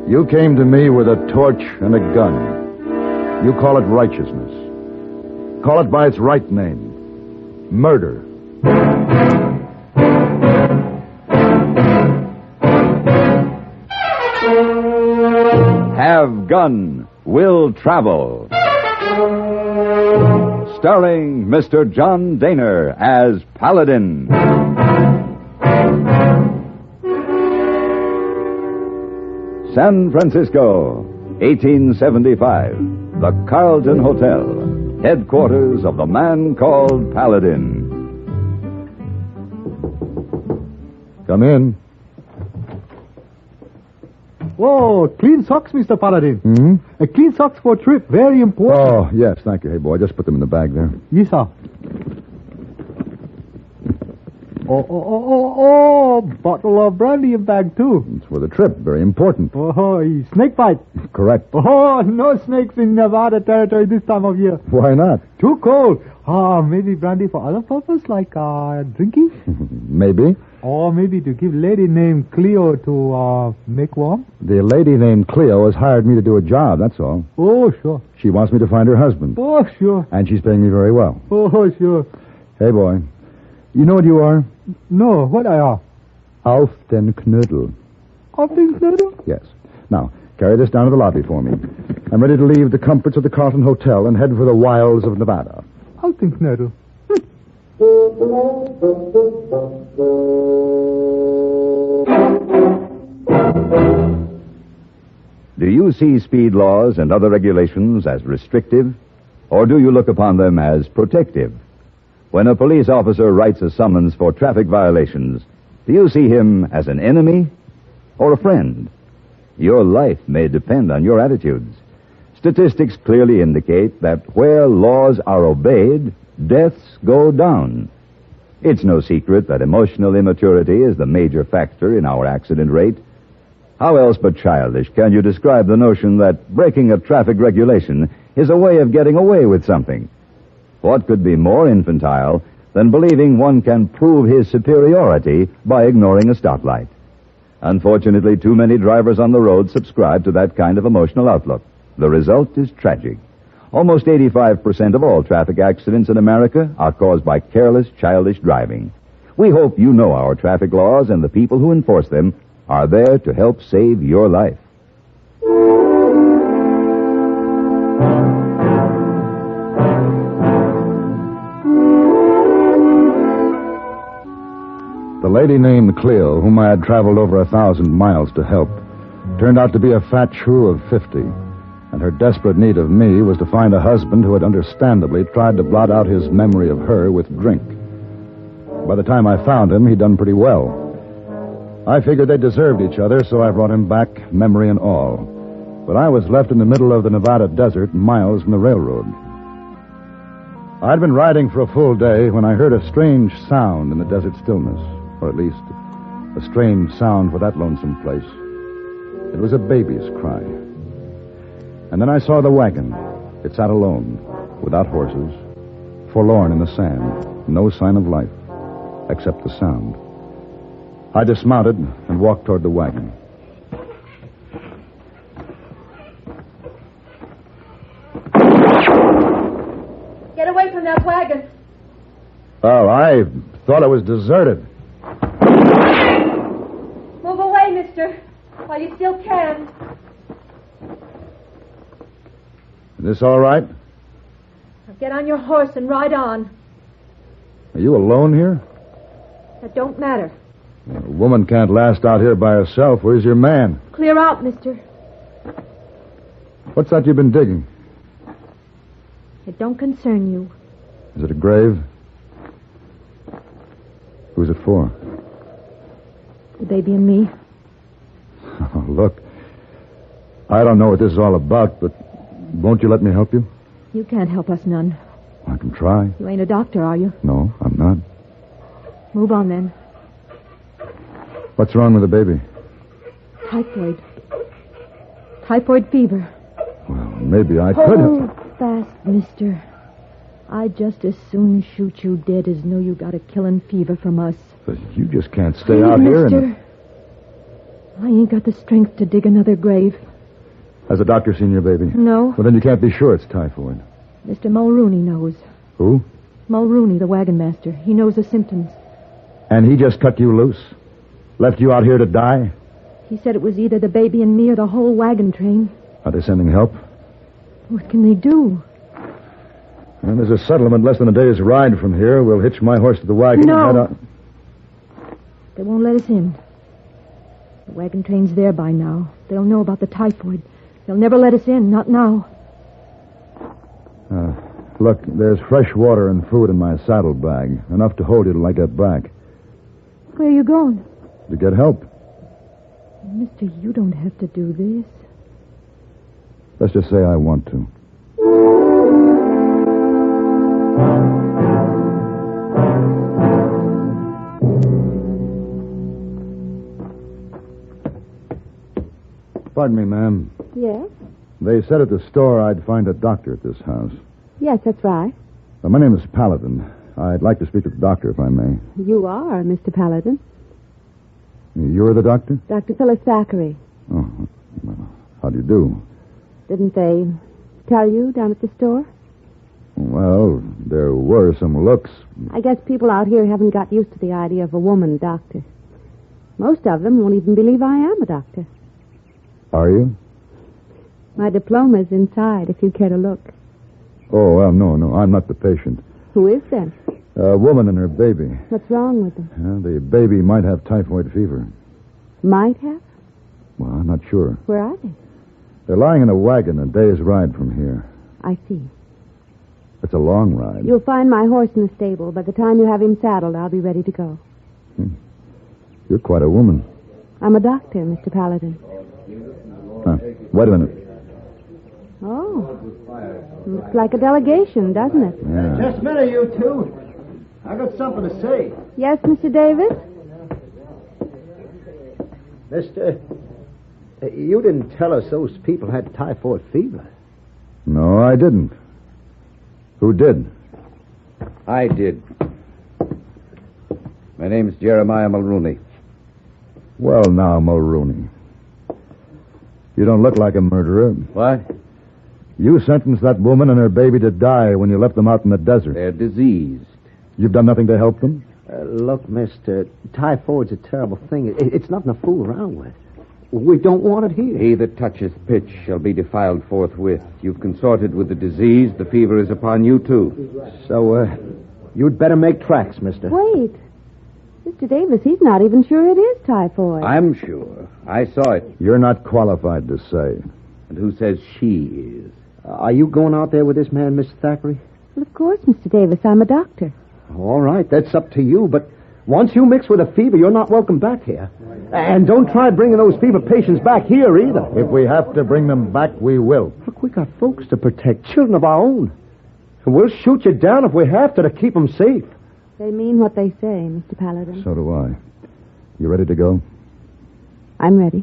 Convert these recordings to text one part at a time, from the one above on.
You came to me with a torch and a gun. You call it righteousness. Call it by its right name. Murder. Have Gun, Will Travel. Starring Mr. John Dehner as Paladin. San Francisco, 1875. The Carleton Hotel, headquarters of the man called Paladin. Come in. Whoa, clean socks, Mr. Paladin. Mm-hmm. Clean socks for a trip, very important. Oh, yes, thank you. Hey, boy, just put them in the bag there. Yes, sir. Oh, bottle of brandy in bag, too. It's for the trip, very important. Oh, snake bite. Correct. Oh, no snakes in Nevada territory this time of year. Why not? Too cold. Maybe brandy for other purpose, like drinking? Maybe. Or maybe to give lady named Cleo to make warm? The lady named Cleo has hired me to do a job, that's all. Oh, sure. She wants me to find her husband. Oh, sure. And she's paying me very well. Oh, sure. Hey, boy, you know what you are? No, what I are? Auf den Knödel. Auf den Knödel? Yes. Now, carry this down to the lobby for me. I'm ready to leave the comforts of the Carleton Hotel and head for the wilds of Nevada. Auf den Knödel. Do you see speed laws and other regulations as restrictive, or do you look upon them as protective? When a police officer writes a summons for traffic violations, do you see him as an enemy or a friend? Your life may depend on your attitudes. Statistics clearly indicate that where laws are obeyed, deaths go down. It's no secret that emotional immaturity is the major factor in our accident rate. How else but childish can you describe the notion that breaking a traffic regulation is a way of getting away with something? What could be more infantile than believing one can prove his superiority by ignoring a stoplight? Unfortunately, too many drivers on the road subscribe to that kind of emotional outlook. The result is tragic. Almost 85% of all traffic accidents in America are caused by careless, childish driving. We hope you know our traffic laws and the people who enforce them are there to help save your life. The lady named Cleo, whom I had traveled over 1,000 miles to help, turned out to be a fat shrew of 50. And her desperate need of me was to find a husband who had understandably tried to blot out his memory of her with drink. By the time I found him, he'd done pretty well. I figured they deserved each other, so I brought him back, memory and all. But I was left in the middle of the Nevada desert, miles from the railroad. I'd been riding for a full day when I heard a strange sound in the desert stillness, or at least a strange sound for that lonesome place. It was a baby's cry. And then I saw the wagon. It sat alone, without horses, forlorn in the sand, no sign of life, except the sound. I dismounted and walked toward the wagon. Get away from that wagon. Oh, I thought it was deserted. Move away, mister, while you still can. Is this all right? Now get on your horse and ride on. Are you alone here? That don't matter. A woman can't last out here by herself. Where's your man? Clear out, mister. What's that you've been digging? It don't concern you. Is it a grave? Who's it for? The baby and me. Oh, look, I don't know what this is all about, but won't you let me help you? You can't help us none. I can try. You ain't a doctor, are you? No, I'm not. Move on, then. What's wrong with the baby? Typhoid. Typhoid fever. Well, maybe I could Hold fast, mister. I'd just as soon shoot you dead as know you got a killing fever from us. But you just can't stay out here mister. and... I ain't got the strength to dig another grave. Has the doctor seen your baby? No. Well, then you can't be sure it's typhoid. Mr. Mulrooney knows. Who? Mulrooney, the wagon master. He knows the symptoms. And he just cut you loose? Left you out here to die? He said it was either the baby and me or the whole wagon train. Are they sending help? What can they do? Well, there's a settlement less than a day's ride from here. We'll hitch my horse to the wagon No. and head out. They won't let us in. The wagon train's there by now. They'll know about the typhoid. They'll never let us in, not now. Look, there's fresh water and food in my saddlebag. Enough to hold you till I get back. Where are you going? To get help. Mister, you don't have to do this. Let's just say I want to. Pardon me, ma'am. Yes? They said at the store I'd find a doctor at this house. Yes, that's right. My name is Paladin. I'd like to speak to the doctor, if I may. You are, Mr. Paladin. You're the doctor? Dr. Phyllis Thackeray. Oh, well, how do you do? Didn't they tell you down at the store? Well, there were some looks. I guess people out here haven't got used to the idea of a woman doctor. Most of them won't even believe I am a doctor. Are you? My diploma's inside, if you care to look. Oh, well, no, I'm not the patient. Who is then? A woman and her baby. What's wrong with them? The baby might have typhoid fever. Might have? Well, I'm not sure. Where are they? They're lying in a wagon a day's ride from here. I see. It's a long ride. You'll find my horse in the stable. By the time you have him saddled, I'll be ready to go. You're quite a woman. I'm a doctor, Mr. Paladin. Wait a minute. Oh. Looks like a delegation, doesn't it? Yeah. Just a minute, you two. I got something to say. Yes, Mr. Davis? Mister, you didn't tell us those people had typhoid fever. No, I didn't. Who did? I did. My name's Jeremiah Mulrooney. Well, now, Mulrooney. You don't look like a murderer. What? You sentenced that woman and her baby to die when you left them out in the desert. They're diseased. You've done nothing to help them? Look, mister, typhoid's a terrible thing. It's nothing to fool around with. We don't want it here. He that toucheth pitch shall be defiled forthwith. You've consorted with the disease. The fever is upon you, too. So, you'd better make tracks, mister. Wait. Mr. Davis, he's not even sure it is typhoid. I'm sure. I saw it. You're not qualified to say. And who says she is? Are you going out there with this man, Mr. Thackeray? Well, of course, Mr. Davis. I'm a doctor. All right, that's up to you, but once you mix with a fever, you're not welcome back here. And don't try bringing those fever patients back here either. If we have to bring them back, we will. Look, we got folks to protect, children of our own. And we'll shoot you down if we have to keep them safe. They mean what they say, Mr. Paladin. So do I. You ready to go? I'm ready.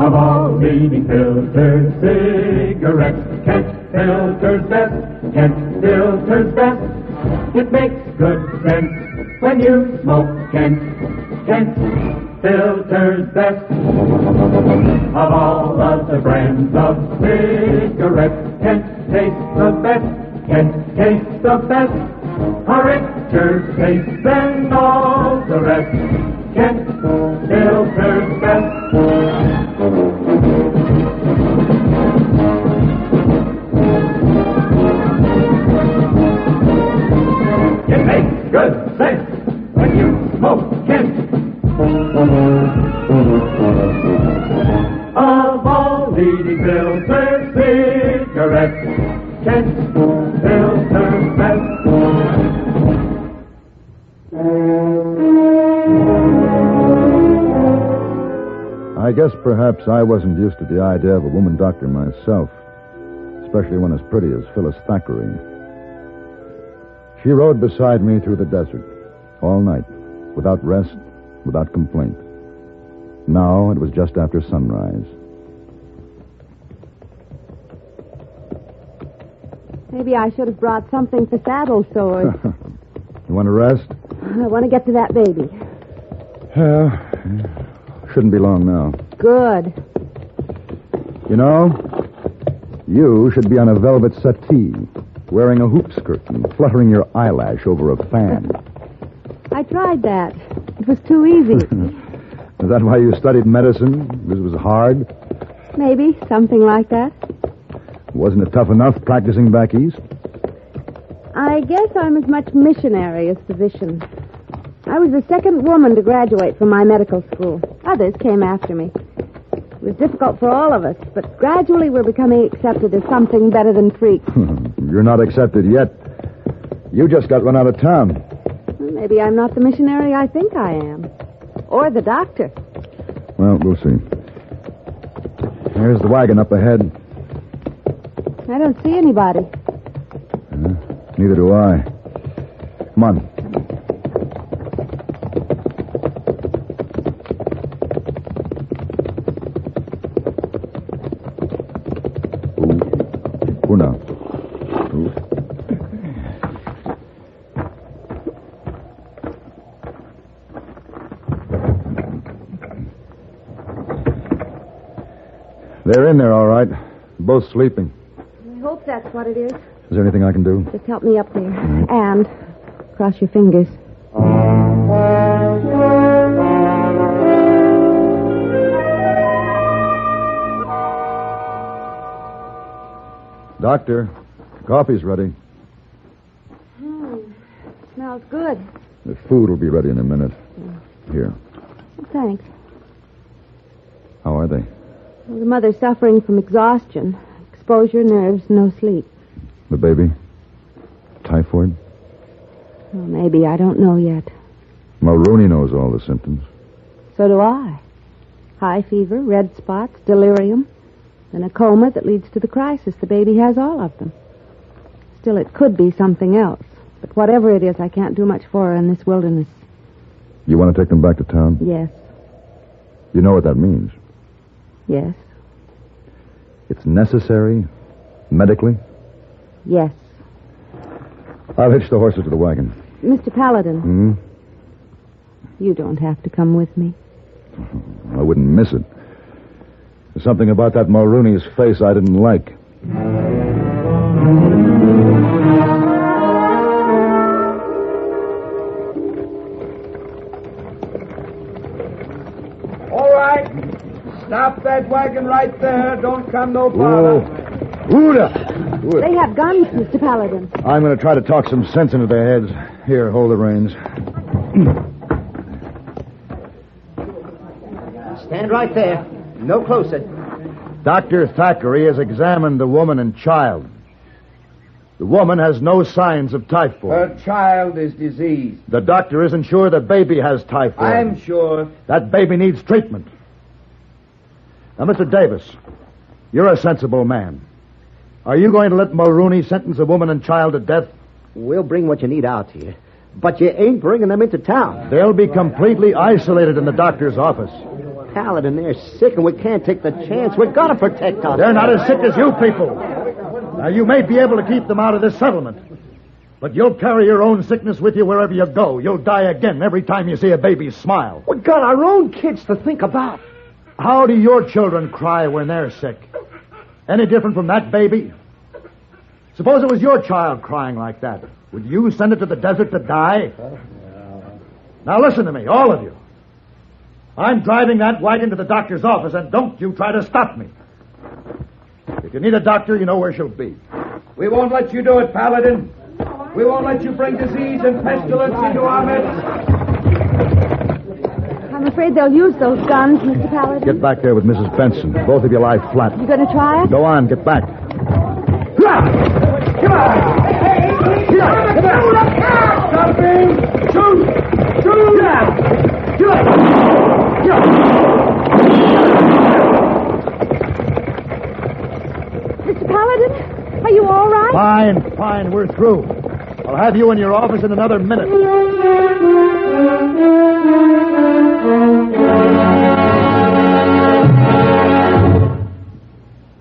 Of all leading filters, cigarettes, Kent Filter's best, Kent Filter's best. It makes good sense when you smoke Kent, Kent Filter's best. Of all other brands of cigarettes, Kent tastes the best, Kent tastes the best. A richer taste than all the rest, Kent Filter's best. It makes good sense when you smoke Kent. Of all leading filter cigarettes, Kent Filter's best. I guess perhaps I wasn't used to the idea of a woman doctor myself, especially one as pretty as Phyllis Thackeray. She rode beside me through the desert, all night, without rest, without complaint. Now it was just after sunrise. Maybe I should have brought something for saddle sores. You want to rest? I want to get to that baby. Yeah, shouldn't be long now. Good. You know, you should be on a velvet settee, wearing a hoop skirt and fluttering your eyelash over a fan. I tried that. It was too easy. Is that why you studied medicine? This was hard? Maybe, something like that. Wasn't it tough enough practicing back east? I guess I'm as much missionary as physician. I was the second woman to graduate from my medical school. Others came after me. It was difficult for all of us, but gradually we're becoming accepted as something better than freaks. You're not accepted yet. You just got run out of town. Maybe I'm not the missionary I think I am. Or the doctor. Well, we'll see. There's the wagon up ahead. I don't see anybody. Neither do I. Come on. Who now? Ooh. They're in there, all right. Both sleeping. I hope that's what it is. Is there anything I can do? Just help me up there. And cross your fingers. Doctor, coffee's ready. Smells good. The food will be ready in a minute. Here. Thanks. How are they? Well, the mother's suffering from exhaustion, exposure, nerves, no sleep. The baby? Typhoid? Well, maybe. I don't know yet. Mulrooney knows all the symptoms. So do I. High fever, red spots, delirium, and a coma that leads to the crisis. The baby has all of them. Still, it could be something else. But whatever it is, I can't do much for her in this wilderness. You want to take them back to town? Yes. You know what that means? Yes. It's necessary? Medically? Yes. I'll hitch the horses to the wagon. Mr. Paladin. You don't have to come with me. I wouldn't miss it. There's something about that Mulrooney's face I didn't like. All right. Stop that wagon right there. Don't come no farther. They have guns, Mr. Paladin. I'm going to try to talk some sense into their heads. Here, hold the reins. Stand right there. No closer. Dr. Thackeray has examined the woman and child. The woman has no signs of typhoid. Her child is diseased. The doctor isn't sure the baby has typhoid. I'm sure. That baby needs treatment. Now, Mr. Davis, you're a sensible man. Are you going to let Mulrooney sentence a woman and child to death? We'll bring what you need out here. But you ain't bringing them into town. They'll be completely isolated in the doctor's office. Paladin, they're sick, and we can't take the chance. We've got to protect us. They're not as sick as you people. Now, you may be able to keep them out of this settlement, but you'll carry your own sickness with you wherever you go. You'll die again every time you see a baby smile. We've got our own kids to think about. How do your children cry when they're sick? Any different from that baby? Suppose it was your child crying like that. Would you send it to the desert to die? Now listen to me, all of you. I'm driving that wagon to the doctor's office, and don't you try to stop me. If you need a doctor, you know where she'll be. We won't let you do it, Paladin. We won't let you bring disease and pestilence into our midst. I'm afraid they'll use those guns, Mr. Paladin. Get back there with Mrs. Benson. Both of you lie flat. You going to try it? Go on, get back. Come on! Something! Shoot! Mr. Paladin, are you all right? Fine, we're through. I'll have you in your office in another minute.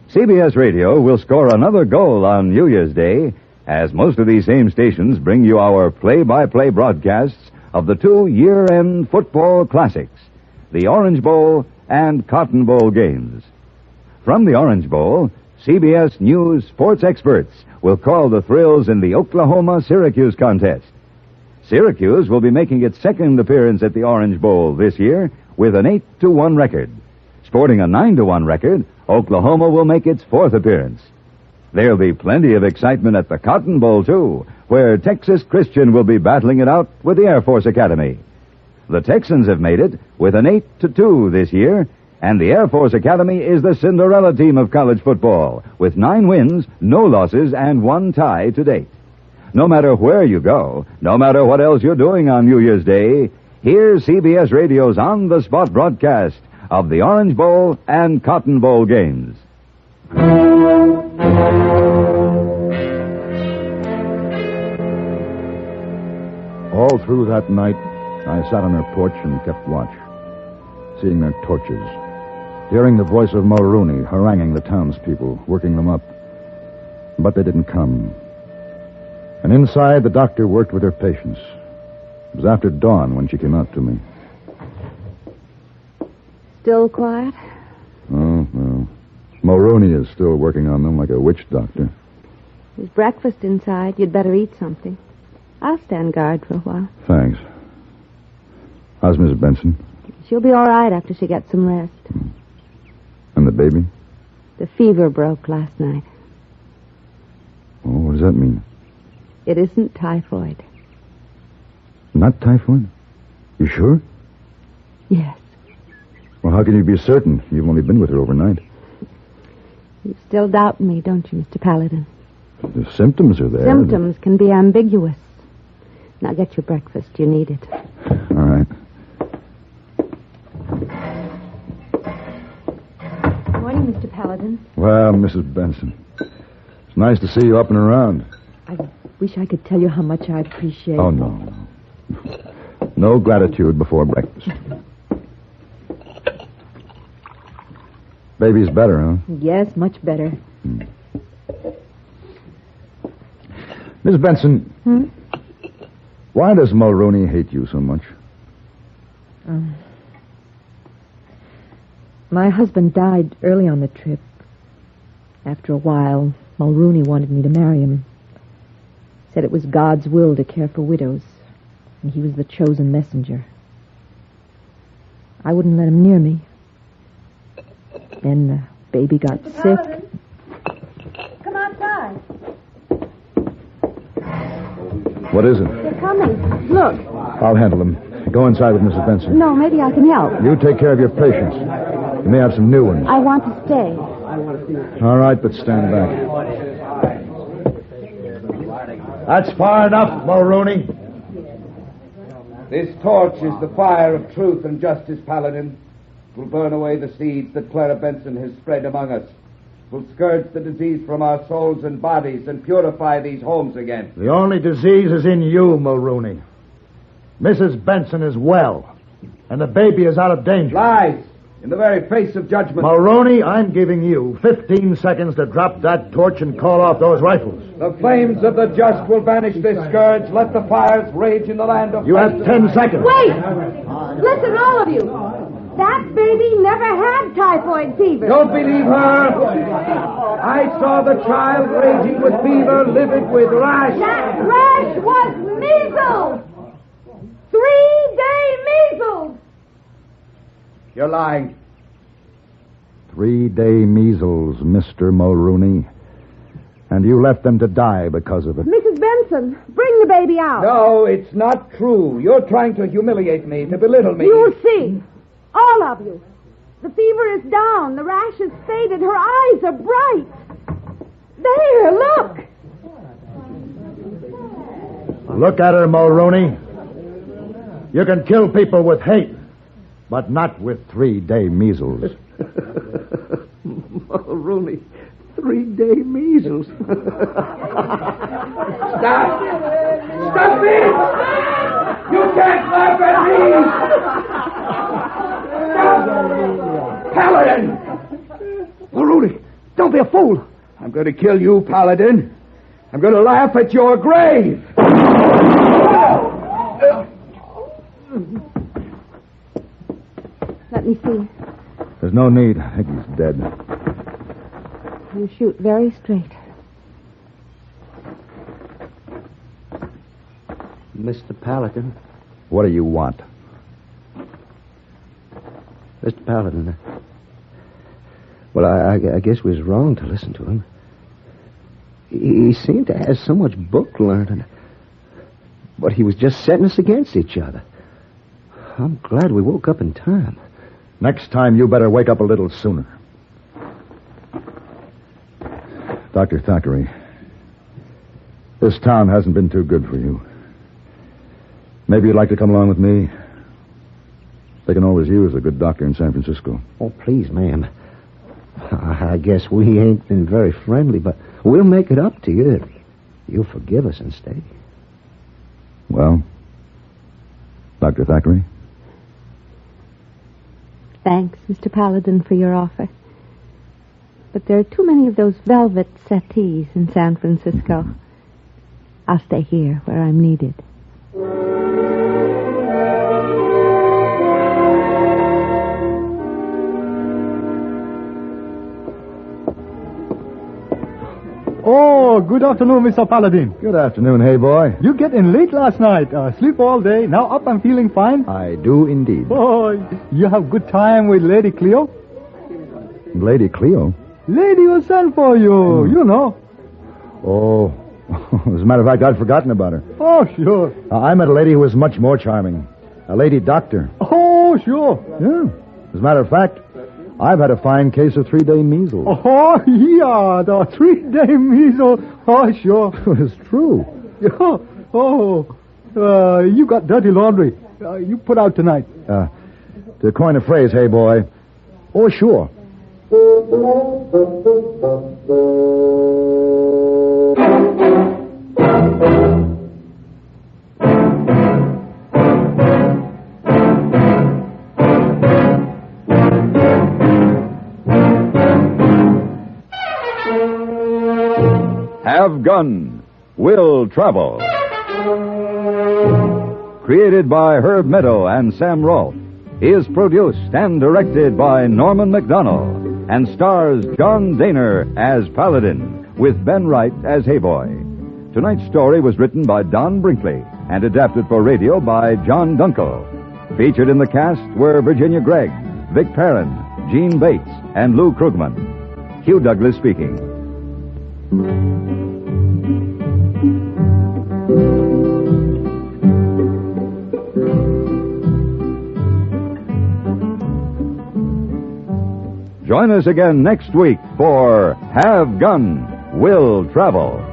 CBS Radio will score another goal on New Year's Day, as most of these same stations bring you our play-by-play broadcasts of the two year-end football classics, the Orange Bowl and Cotton Bowl games. From the Orange Bowl, CBS News sports experts will call the thrills in the Oklahoma-Syracuse contest. Syracuse will be making its second appearance at the Orange Bowl this year with an 8-1 record. Sporting a 9-1 record, Oklahoma will make its fourth appearance. There'll be plenty of excitement at the Cotton Bowl, too, where Texas Christian will be battling it out with the Air Force Academy. The Texans have made it with an 8-2 this year, and the Air Force Academy is the Cinderella team of college football, with 9 wins, no losses, and 1 tie to date. No matter where you go, no matter what else you're doing on New Year's Day, here's CBS Radio's on-the-spot broadcast of the Orange Bowl and Cotton Bowl games. All through that night, I sat on her porch and kept watch, seeing their torches, hearing the voice of Mulrooney haranguing the townspeople, working them up. But they didn't come. And inside, the doctor worked with her patients. It was after dawn when she came out to me. Still quiet? Oh, well. Mulrooney is still working on them like a witch doctor. There's breakfast inside. You'd better eat something. I'll stand guard for a while. Thanks. How's Mrs. Benson? She'll be all right after she gets some rest. And the baby? The fever broke last night. Oh, what does that mean? It isn't typhoid. Not typhoid? You sure? Yes. Well, how can you be certain? You've only been with her overnight. You still doubt me, don't you, Mr. Paladin? The symptoms are there. Symptoms can be ambiguous. Now get your breakfast. You need it. All right. Morning, Mr. Paladin. Well, Mrs. Benson, it's nice to see you up and around. I wish I could tell you how much I appreciate. Oh, no. No gratitude before breakfast. Baby's better, huh? Yes, much better. Miss Benson, why does Mulrooney hate you so much? My husband died early on the trip. After a while, Mulrooney wanted me to marry him. Said it was God's will to care for widows, and he was the chosen messenger. I wouldn't let him near me. Then the baby got sick. Come outside. What is it? They're coming. Look. I'll handle them. Go inside with Mrs. Benson. No, maybe I can help. You take care of your patients. You may have some new ones. I want to stay. All right, but stand back. That's far enough, Mulrooney. This torch is the fire of truth and justice, Paladin. It will burn away the seeds that Clara Benson has spread among us. It will scourge the disease from our souls and bodies and purify these homes again. The only disease is in you, Mulrooney. Mrs. Benson is well, and the baby is out of danger. Lies! In the very face of judgment. Mulrooney, I'm giving you 15 seconds to drop that torch and call off those rifles. The flames of the just will banish this scourge. Let the fires rage in the land of... You have 10 seconds. Wait! Listen, all of you. That baby never had typhoid fever. Don't believe her. I saw the child raging with fever, livid with rash. That rash was measles. 3-day measles. You're lying. 3-day measles, Mr. Mulrooney. And you left them to die because of it. Mrs. Benson, bring the baby out. No, it's not true. You're trying to humiliate me, to belittle me. You'll see. All of you. The fever is down. The rash has faded. Her eyes are bright. There, look. Look at her, Mulrooney. You can kill people with hate, but not with 3-day measles. Mulrooney, 3-day measles. Stop! Stop it! You can't laugh at me! Stop! Paladin! Oh, Rudy, don't be a fool. I'm going to kill you, Paladin. I'm going to laugh at your grave. Let me see. There's no need. I think he's dead. You shoot very straight. Mr. Paladin. What do you want? Mr. Paladin. Well, I guess we was wrong to listen to him. He seemed to have so much book learning. But he was just setting us against each other. I'm glad we woke up in time. Next time, you better wake up a little sooner. Dr. Thackeray, this town hasn't been too good for you. Maybe you'd like to come along with me? They can always use a good doctor in San Francisco. Oh, please, ma'am. I guess we ain't been very friendly, but we'll make it up to you if you'll forgive us and stay. Well, Dr. Thackeray? Thanks, Mr. Paladin, for your offer. But there are too many of those velvet settees in San Francisco. I'll stay here where I'm needed. Oh, good afternoon, Mr. Paladin. Good afternoon, hey boy. You get in late last night. Sleep all day. Now up and feeling fine. I do indeed. Oh, you have good time with Lady Cleo? Lady Cleo? Lady who sent for you. You know. Oh, as a matter of fact, I'd forgotten about her. Oh, sure. I met a lady who was much more charming. A lady doctor. Oh, sure. Yeah. As a matter of fact, I've had a fine case of 3-day measles. Oh, yeah, the 3-day measles. Oh, sure. It's true. Yeah. Oh, you got dirty laundry. You put out tonight. To coin a phrase, hey boy. Oh, sure. Have Gun, Will Travel. Created by Herb Meadow and Sam Rolfe, is produced and directed by Norman MacDonald and stars John Dehner as Paladin with Ben Wright as Hayboy. Tonight's story was written by Don Brinkley and adapted for radio by John Dunkel. Featured in the cast were Virginia Gregg, Vic Perrin, Gene Bates, and Lou Krugman. Hugh Douglas speaking. Join us again next week for Have Gun, Will Travel.